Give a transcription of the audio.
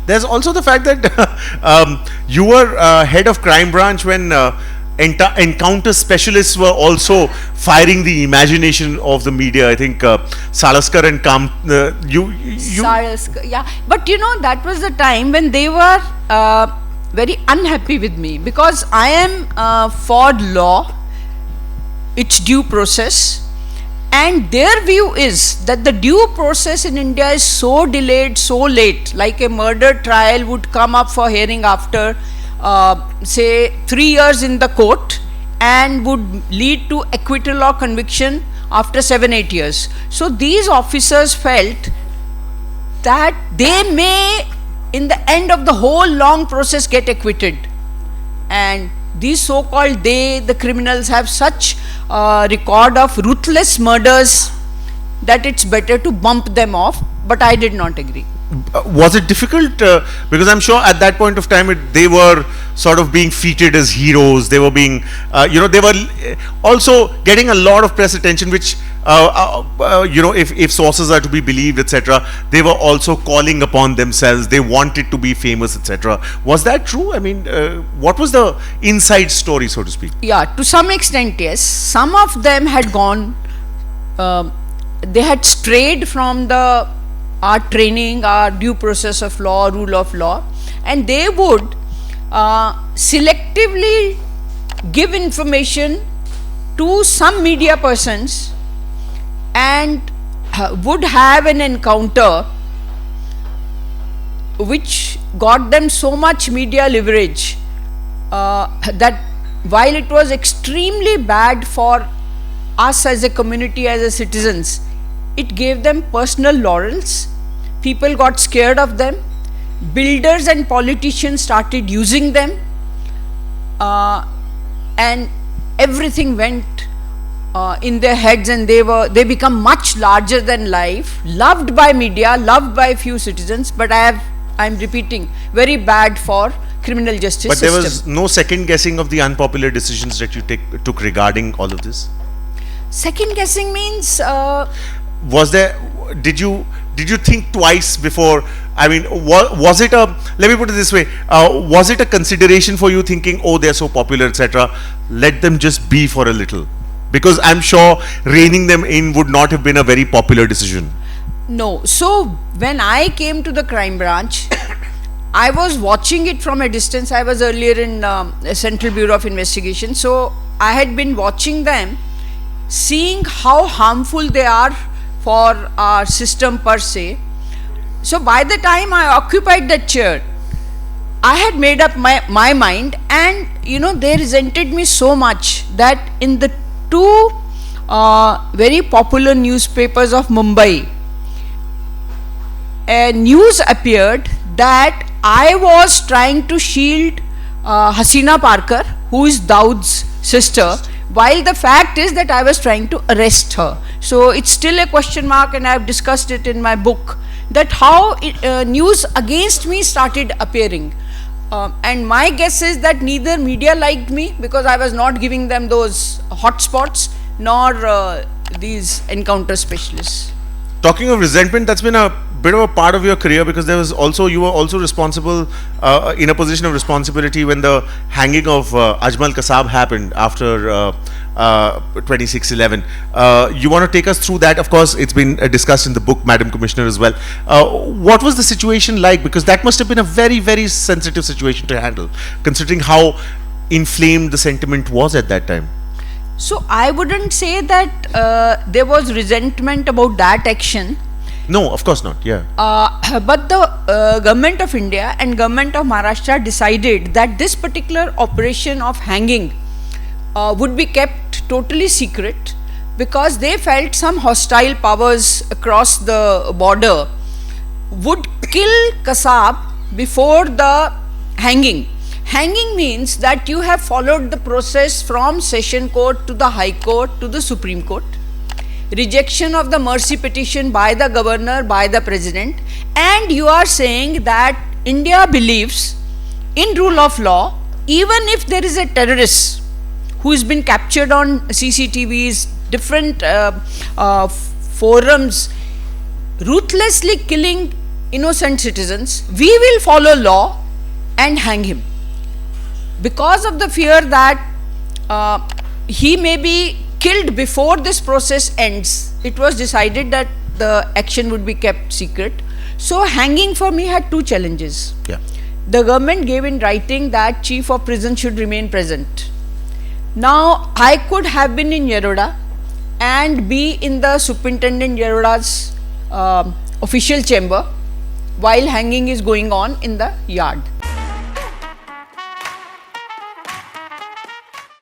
There's also the fact that you were head of crime branch when encounter specialists were also firing the imagination of the media. I think Salaskar and Salaskar, yeah. But you know, that was the time when they were very unhappy with me, because I am for law, its due process, and their view is that the due process in India is so delayed, so late, like a murder trial would come up for hearing after say 3 years in the court and would lead to acquittal or conviction after 7-8 years. So these officers felt that they may in the end of the whole long process get acquitted, and these so-called the criminals have such record of ruthless murders that it's better to bump them off. But I did not agree. Was it difficult? Because I'm sure at that point of time they were sort of being feted as heroes. They were being, they were also getting a lot of press attention, which, if sources are to be believed, etc., they were also calling upon themselves. They wanted to be famous, etc. Was that true? I mean, what was the inside story, so to speak? Yeah, to some extent, yes. Some of them had gone, they had strayed from our training, our due process of law, rule of law, and they would selectively give information to some media persons and would have an encounter which got them so much media leverage that while it was extremely bad for us as a community, as a citizens, it gave them personal laurels. People got scared of them. Builders and politicians started using them, and everything went in their heads, and they become much larger than life, loved by media, loved by few citizens. But I'm repeating, very bad for criminal justice But there system. was no second guessing of the unpopular decisions that you took regarding all of this? Second guessing means Was there, did you think twice before? I mean, was it let me put it this way, was it a consideration for you thinking, oh, they're so popular, etc., let them just be for a little? Because I'm sure reining them in would not have been a very popular decision. No. So when I came to the crime branch, I was watching it from a distance. I was earlier in Central Bureau of Investigation, so I had been watching them, seeing how harmful they are for our system per se. So by the time I occupied that chair, I had made up my mind, and they resented me so much that in the two very popular newspapers of Mumbai, a news appeared that I was trying to shield Hasina Parker, who is Daud's sister, while the fact is that I was trying to arrest her. So it's still a question mark, and I have discussed it in my book, that how news against me started appearing. And my guess is that neither media liked me, because I was not giving them those hot spots, nor these encounter specialists. Talking of resentment, that's been a bit of a part of your career, because you were also responsible in a position of responsibility when the hanging of Ajmal Kasab happened after 26/11. You want to take us through that? Of course, it's been discussed in the book, Madam Commissioner, as well. What was the situation like? Because that must have been a very, very sensitive situation to handle, considering how inflamed the sentiment was at that time. So I wouldn't say that there was resentment about that action. No, of course not. Yeah. But the government of India and government of Maharashtra decided that this particular operation of hanging would be kept totally secret, because they felt some hostile powers across the border would kill Kasab before the hanging. Hanging means that you have followed the process from Session Court to the High Court to the Supreme Court. Rejection of the mercy petition by the governor, by the president, and you are saying that India believes in rule of law, even if there is a terrorist who has been captured on CCTVs, different forums, ruthlessly killing innocent citizens, we will follow law and hang him. Because of the fear that he may be killed before this process ends, it was decided that the action would be kept secret. So hanging for me had two challenges. Yeah. The government gave in writing that chief of prison should remain present. Now I could have been in Yeroda and be in the superintendent Yeroda's official chamber while hanging is going on in the yard.